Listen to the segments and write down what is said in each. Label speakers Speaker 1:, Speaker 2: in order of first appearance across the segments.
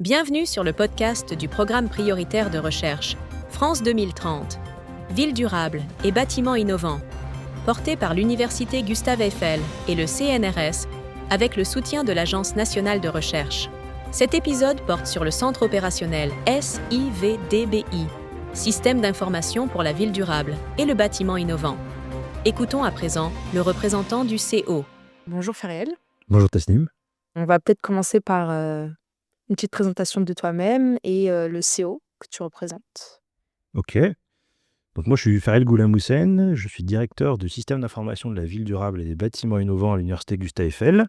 Speaker 1: Bienvenue sur le podcast du programme prioritaire de recherche France 2030, Ville durable et bâtiments innovants, porté par l'Université Gustave Eiffel et le CNRS avec le soutien de l'Agence nationale de recherche. Cet épisode porte sur le centre opérationnel SIVDBI, Système d'information pour la ville durable et le bâtiment innovant. Écoutons à présent le représentant du CO.
Speaker 2: Bonjour Fariel.
Speaker 3: Bonjour Tasnim.
Speaker 2: On va peut-être commencer par une petite présentation de toi-même et le CO que tu représentes.
Speaker 3: Ok. Donc moi je suis Fariel Goulam-Houssen, je suis directeur du système d'information de la ville durable et des bâtiments innovants à l'Université Gustave Eiffel.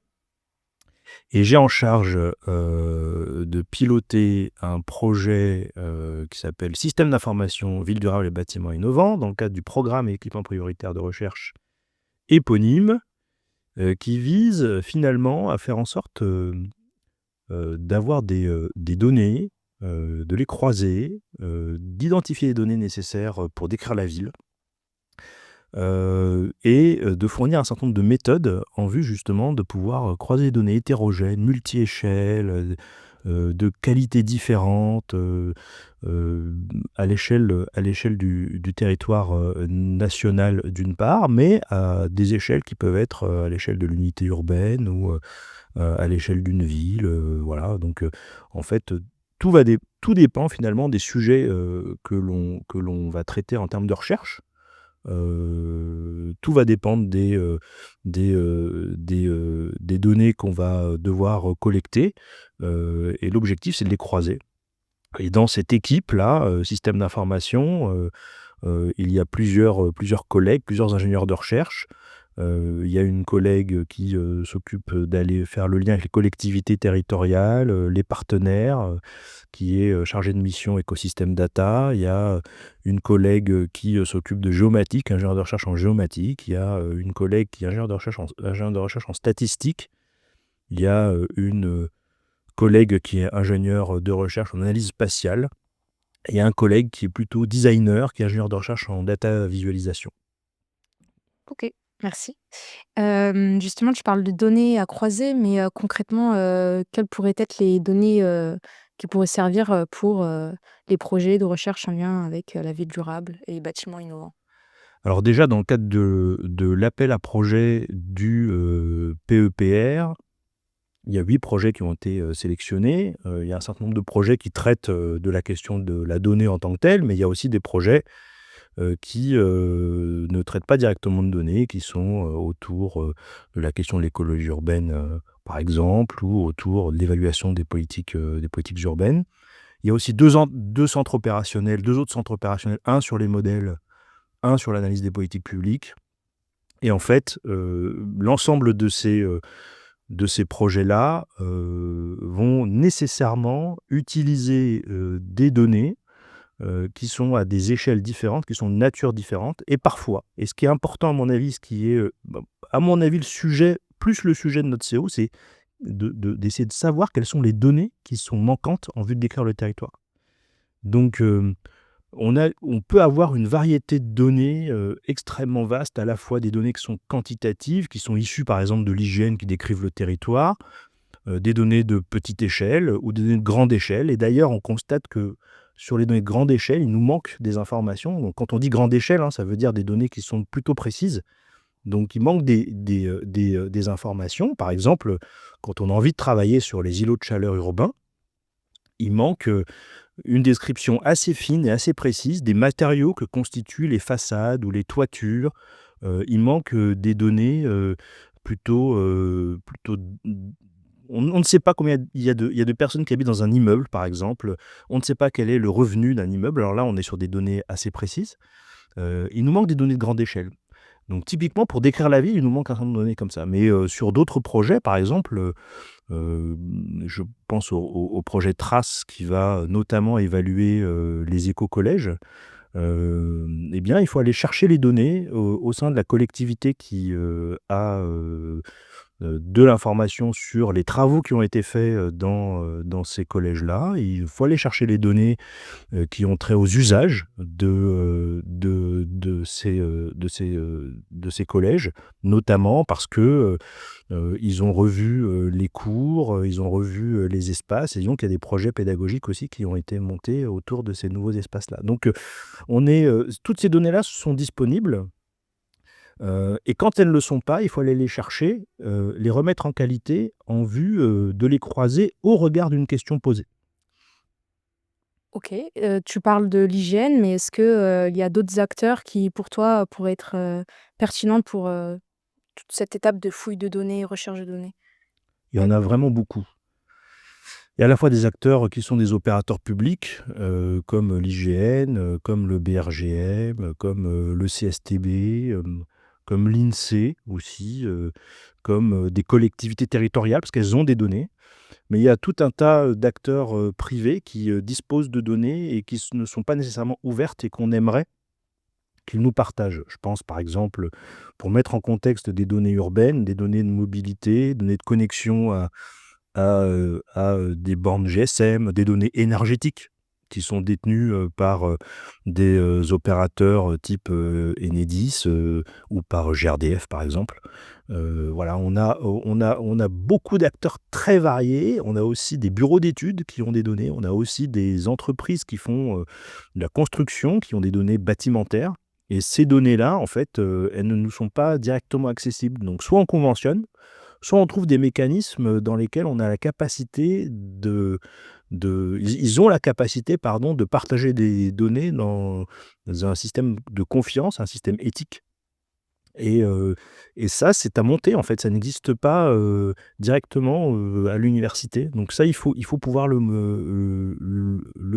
Speaker 3: Et j'ai en charge de piloter un projet qui s'appelle Système d'information ville durable et bâtiments innovants dans le cadre du programme et équipement prioritaire de recherche éponyme qui vise finalement à faire en sorte d'avoir des données, de les croiser, d'identifier les données nécessaires pour décrire la ville et de fournir un certain nombre de méthodes en vue justement de pouvoir croiser des données hétérogènes, multi-échelles, de qualités différentes à l'échelle du territoire national d'une part, mais à des échelles qui peuvent être à l'échelle de l'unité urbaine ou à l'échelle d'une ville. Voilà. Donc en fait, tout dépend finalement des sujets que l'on va traiter en termes de recherche. Tout va dépendre des données qu'on va devoir collecter et l'objectif c'est de les croiser. Et dans cette équipe-là, système d'information, il y a plusieurs collègues, plusieurs ingénieurs de recherche. Il y a une collègue qui s'occupe d'aller faire le lien avec les collectivités territoriales, les partenaires, qui est chargée de mission écosystème data. Il y a une collègue qui s'occupe de géomatique, ingénieur de recherche en géomatique. Il y a une collègue qui est ingénieur de recherche en statistique. Il y a une collègue qui est ingénieur de recherche en analyse spatiale. Et il y a un collègue qui est plutôt designer, qui est ingénieur de recherche en data visualisation.
Speaker 2: Ok, merci. Justement, tu parles de données à croiser, mais concrètement, quelles pourraient être les données qui pourraient servir pour les projets de recherche en lien avec la ville durable et les bâtiments innovants?
Speaker 3: Alors déjà, dans le cadre de l'appel à projet du PEPR, il y a 8 projets qui ont été sélectionnés. Il y a un certain nombre de projets qui traitent de la question de la donnée en tant que telle, mais il y a aussi des projets qui ne traitent pas directement de données, qui sont autour de la question de l'écologie urbaine, par exemple, ou autour de l'évaluation des politiques urbaines. Il y a aussi deux autres centres opérationnels, un sur les modèles, un sur l'analyse des politiques publiques. Et en fait, l'ensemble de ces projets-là vont nécessairement utiliser des données qui sont à des échelles différentes, qui sont de nature différente, et parfois, et ce qui est important à mon avis, à mon avis, le sujet de notre CO, c'est d'essayer de savoir quelles sont les données qui sont manquantes en vue de décrire le territoire. Donc, on peut avoir une variété de données extrêmement vaste, à la fois des données qui sont quantitatives, qui sont issues par exemple de l'IGN qui décrivent le territoire, des données de petite échelle ou des données de grande échelle. Et d'ailleurs, on constate que sur les données de grande échelle, il nous manque des informations. Donc, quand on dit grande échelle, ça veut dire des données qui sont plutôt précises. Donc, il manque des informations. Par exemple, quand on a envie de travailler sur les îlots de chaleur urbains, il manque une description assez fine et assez précise des matériaux que constituent les façades ou les toitures. Il manque des données plutôt... On ne sait pas combien il y a de personnes qui habitent dans un immeuble, par exemple. On ne sait pas quel est le revenu d'un immeuble. Alors là, on est sur des données assez précises. Il nous manque des données de grande échelle. Donc typiquement, pour décrire la ville, il nous manque un certain nombre de données comme ça. Mais sur d'autres projets, par exemple, je pense au projet Trace qui va notamment évaluer les éco-collèges. Eh bien, il faut aller chercher les données au sein de la collectivité qui a de l'information sur les travaux qui ont été faits, dans ces collèges-là. Il faut aller chercher les données, qui ont trait aux usages de ces collèges, notamment parce que, ils ont revu, les cours, ils ont revu, les espaces et donc il y a des projets pédagogiques aussi qui ont été montés autour de ces nouveaux espaces-là. Donc, toutes ces données-là sont disponibles, et quand elles ne le sont pas, il faut aller les chercher, les remettre en qualité en vue, de les croiser au regard d'une question posée.
Speaker 2: OK, tu parles de l'hygiène, mais est-ce que, il y a d'autres acteurs qui, pour toi, pourraient être, pertinents pour, toute cette étape de fouille de données, recherche de données?
Speaker 3: Il y en a vraiment beaucoup. Il y a à la fois des acteurs qui sont des opérateurs publics, comme l'IGN, comme le BRGM, comme, le CSTB, comme l'INSEE aussi, comme, des collectivités territoriales parce qu'elles ont des données. Mais il y a tout un tas, d'acteurs, privés qui, disposent de données et qui ne sont pas nécessairement ouvertes et qu'on aimerait qu'ils nous partagent. Je pense par exemple, pour mettre en contexte des données urbaines, des données de mobilité, données de connexion à des bornes GSM, des données énergétiques qui sont détenues, par, des, opérateurs, type, Enedis, ou par GRDF par exemple. Voilà, on a beaucoup d'acteurs très variés. On a aussi des bureaux d'études qui ont des données. On a aussi des entreprises qui font, de la construction, qui ont des données bâtimentaires et ces données-là, en fait, elles ne nous sont pas directement accessibles. Donc soit on conventionne, soit on trouve des mécanismes dans lesquels on a la capacité ils ont la capacité, pardon, de partager des données dans un système de confiance, un système éthique. Et, ça, c'est à monter, en fait. Ça n'existe pas directement à l'université. Donc ça, il faut pouvoir le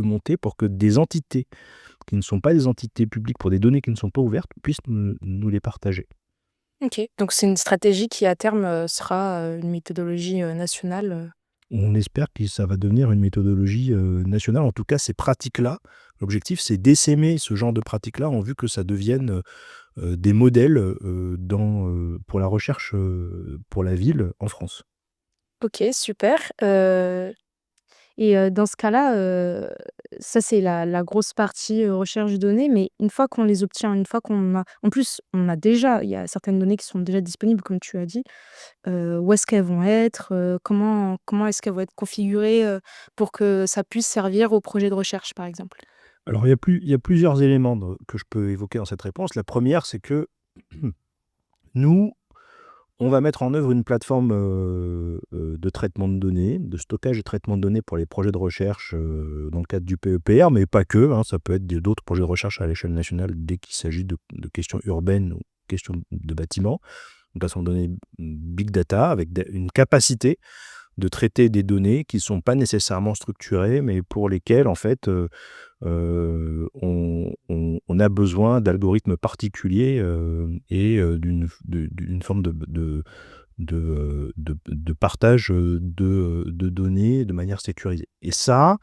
Speaker 3: monter pour que des entités qui ne sont pas des entités publiques, pour des données qui ne sont pas ouvertes, puissent nous les partager.
Speaker 2: OK, donc c'est une stratégie qui, à terme, sera, une méthodologie, nationale,
Speaker 3: On espère que ça va devenir une méthodologie nationale. En tout cas, ces pratiques-là, l'objectif, c'est d'essaimer ce genre de pratiques-là en vue que ça devienne des modèles pour la recherche pour la ville en France.
Speaker 2: OK, super, et dans ce cas-là, ça c'est la grosse partie, recherche de données, mais une fois qu'on les obtient, une fois qu'on a en plus, on a déjà il y a certaines données qui sont déjà disponibles comme tu as dit, où est-ce qu'elles vont être? Comment est-ce qu'elles vont être configurées, pour que ça puisse servir au projet de recherche, par exemple?
Speaker 3: Alors, il y a plusieurs éléments que je peux évoquer dans cette réponse. La première, c'est que nous, on va mettre en œuvre une plateforme de traitement de données, de stockage et traitement de données pour les projets de recherche dans le cadre du PEPR, mais pas que, hein, ça peut être d'autres projets de recherche à l'échelle nationale dès qu'il s'agit de questions urbaines ou questions de bâtiments. Une plateforme de données big data avec une capacité de traiter des données qui ne sont pas nécessairement structurées, mais pour lesquelles, en fait, on a besoin d'algorithmes particuliers d'une forme de partage de données de manière sécurisée. Et ça,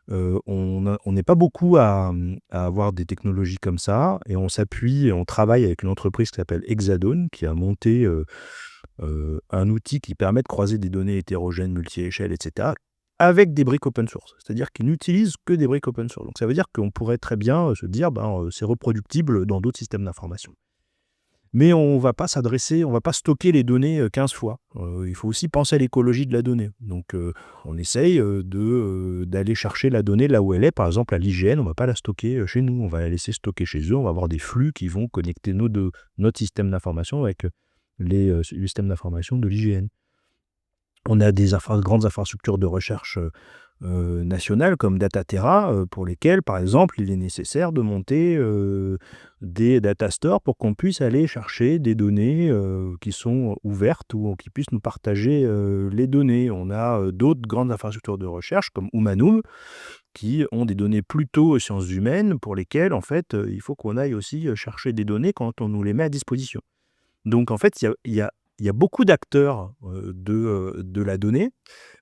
Speaker 3: on n'est pas beaucoup à avoir des technologies comme ça, et on s'appuie et on travaille avec une entreprise qui s'appelle Hexadone, qui a monté un outil qui permet de croiser des données hétérogènes, multi-échelles, etc., avec des briques open source. C'est-à-dire qu'ils n'utilisent que des briques open source. Donc ça veut dire qu'on pourrait très bien se dire, c'est reproductible dans d'autres systèmes d'information. Mais on va pas stocker les données 15 fois. Il faut aussi penser à l'écologie de la donnée. Donc on essaye d'aller chercher la donnée là où elle est. Par exemple, à l'IGN, on ne va pas la stocker chez nous. On va la laisser stocker chez eux. On va avoir des flux qui vont connecter notre système d'information avec les systèmes d'information de l'IGN. On a des grandes infrastructures de recherche nationales comme Dataterra, pour lesquelles, par exemple, il est nécessaire de monter des data stores pour qu'on puisse aller chercher des données qui sont ouvertes ou qui puissent nous partager les données. On a d'autres grandes infrastructures de recherche comme Humanum, qui ont des données plutôt aux sciences humaines, pour lesquelles, en fait, il faut qu'on aille aussi chercher des données quand on nous les met à disposition. Donc en fait, il y a beaucoup d'acteurs de la donnée,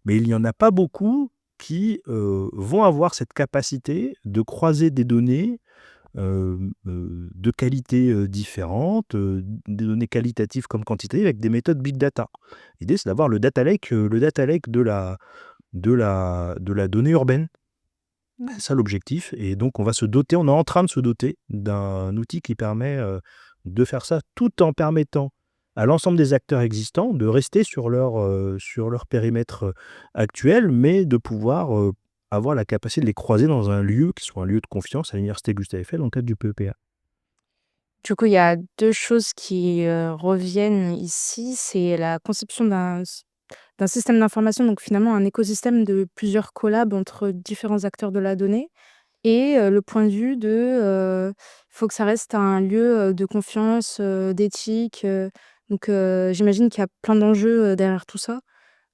Speaker 3: mais il n'y en a pas beaucoup qui vont avoir cette capacité de croiser des données de qualités différentes, des données qualitatives comme quantitatives avec des méthodes big data. L'idée, c'est d'avoir le data lake de la donnée urbaine. C'est ça l'objectif et donc on est en train de se doter d'un outil qui permet, de faire ça tout en permettant à l'ensemble des acteurs existants de rester sur leur périmètre, actuel, mais de pouvoir, avoir la capacité de les croiser dans un lieu qui soit un lieu de confiance à l'université Gustave Eiffel dans le cadre du PEPA.
Speaker 2: Du coup, il y a 2 choses qui, reviennent ici. C'est la conception d'un système d'information, donc finalement un écosystème de plusieurs collabs entre différents acteurs de la donnée et le point de vue de, faut que ça reste un lieu, de confiance, d'éthique, donc j'imagine qu'il y a plein d'enjeux, derrière tout ça.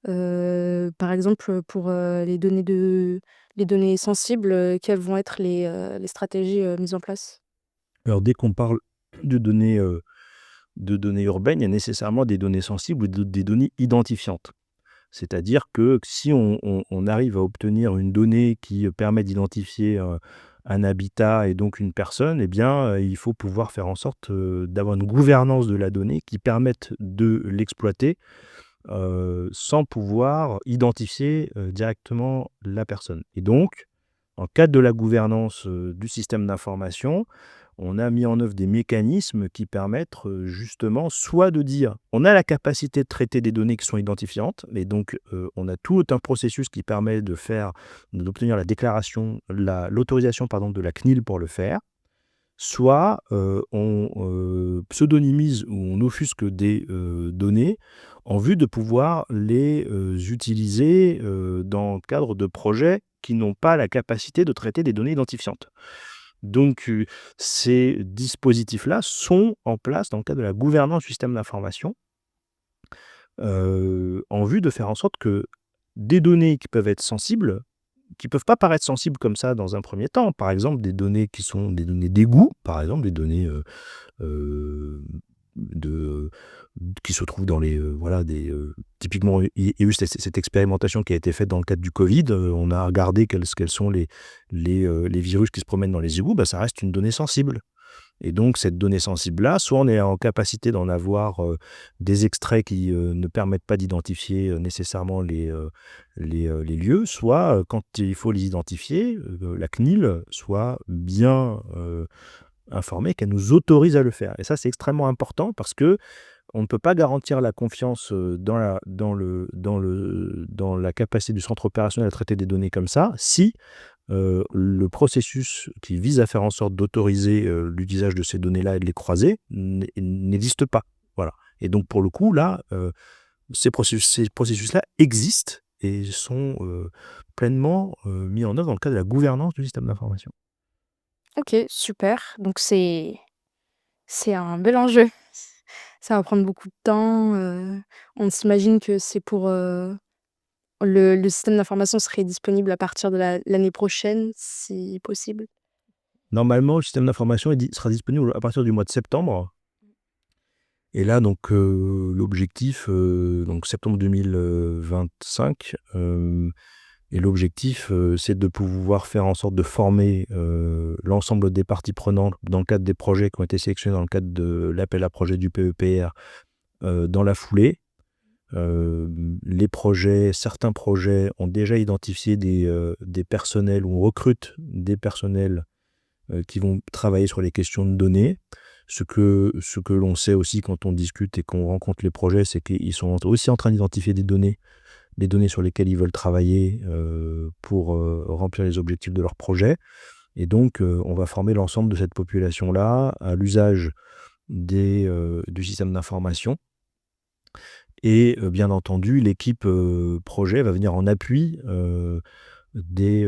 Speaker 2: Par exemple, pour, les données sensibles, quelles vont être les stratégies, mises en place?
Speaker 3: Alors dès qu'on parle de données, de données urbaines, il y a nécessairement des données sensibles ou des données identifiantes. C'est-à-dire que si on arrive à obtenir une donnée qui permet d'identifier un habitat et donc une personne, eh bien, il faut pouvoir faire en sorte d'avoir une gouvernance de la donnée qui permette de l'exploiter sans pouvoir identifier directement la personne. Et donc, en cadre de la gouvernance du système d'information, on a mis en œuvre des mécanismes qui permettent justement soit de dire on a la capacité de traiter des données qui sont identifiantes, et donc on a tout un processus qui permet d'obtenir la déclaration, l'autorisation pardon, de la CNIL pour le faire, soit on pseudonymise ou on offusque des données en vue de pouvoir les utiliser dans le cadre de projets qui n'ont pas la capacité de traiter des données identifiantes. Donc, ces dispositifs-là sont en place dans le cadre de la gouvernance du système d'information, en vue de faire en sorte que des données qui peuvent être sensibles, qui peuvent pas paraître sensibles comme ça dans un premier temps, par exemple des données qui sont des données d'égout, par exemple des données euh, de, qui se trouvent dans les voilà typiquement il y a eu cette expérimentation qui a été faite dans le cadre du Covid. On a regardé quels sont les virus qui se promènent dans les égouts. Ça reste une donnée sensible. Et donc cette donnée sensible-là, soit on est en capacité d'en avoir des extraits qui ne permettent pas d'identifier nécessairement les lieux, soit quand il faut les identifier, la CNIL soit bien informée qu'elle nous autorise à le faire. Et ça, c'est extrêmement important parce que on ne peut pas garantir la confiance dans la capacité du centre opérationnel à traiter des données comme ça si le processus qui vise à faire en sorte d'autoriser l'usage de ces données-là et de les croiser n'existe pas. Voilà. Et donc, pour le coup, là, ces processus-là existent et sont pleinement mis en œuvre dans le cadre de la gouvernance du système d'information.
Speaker 2: OK, super. Donc c'est un bel enjeu. Ça va prendre beaucoup de temps, on s'imagine que c'est pour, le système d'information serait disponible à partir de l'année prochaine, si possible?
Speaker 3: Normalement, le système d'information sera disponible à partir du mois de septembre. Et là, donc, l'objectif, donc septembre 2025, et l'objectif, c'est de pouvoir faire en sorte de former l'ensemble des parties prenantes dans le cadre des projets qui ont été sélectionnés dans le cadre de l'appel à projet du PEPR dans la foulée. Certains projets ont déjà identifié des personnels ou recrutent des personnels qui vont travailler sur les questions de données. Ce que l'on sait aussi quand on discute et qu'on rencontre les projets, c'est qu'ils sont aussi en train d'identifier des données sur lesquelles ils veulent travailler pour remplir les objectifs de leur projet. Et donc, on va former l'ensemble de cette population-là à l'usage du système d'information. Et bien entendu, l'équipe projet va venir en appui des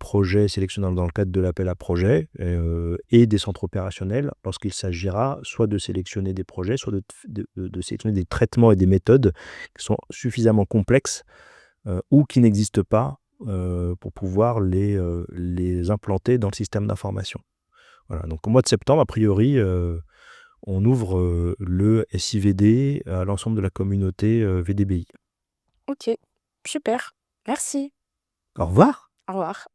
Speaker 3: projets sélectionnés dans le cadre de l'appel à projet et des centres opérationnels lorsqu'il s'agira soit de sélectionner des projets, soit de sélectionner des traitements et des méthodes qui sont suffisamment complexes ou qui n'existent pas pour pouvoir les implanter dans le système d'information. Voilà, donc au mois de septembre, a priori, on ouvre le SIVD à l'ensemble de la communauté VDBI.
Speaker 2: OK, super. Merci.
Speaker 3: Au revoir.
Speaker 2: Au revoir.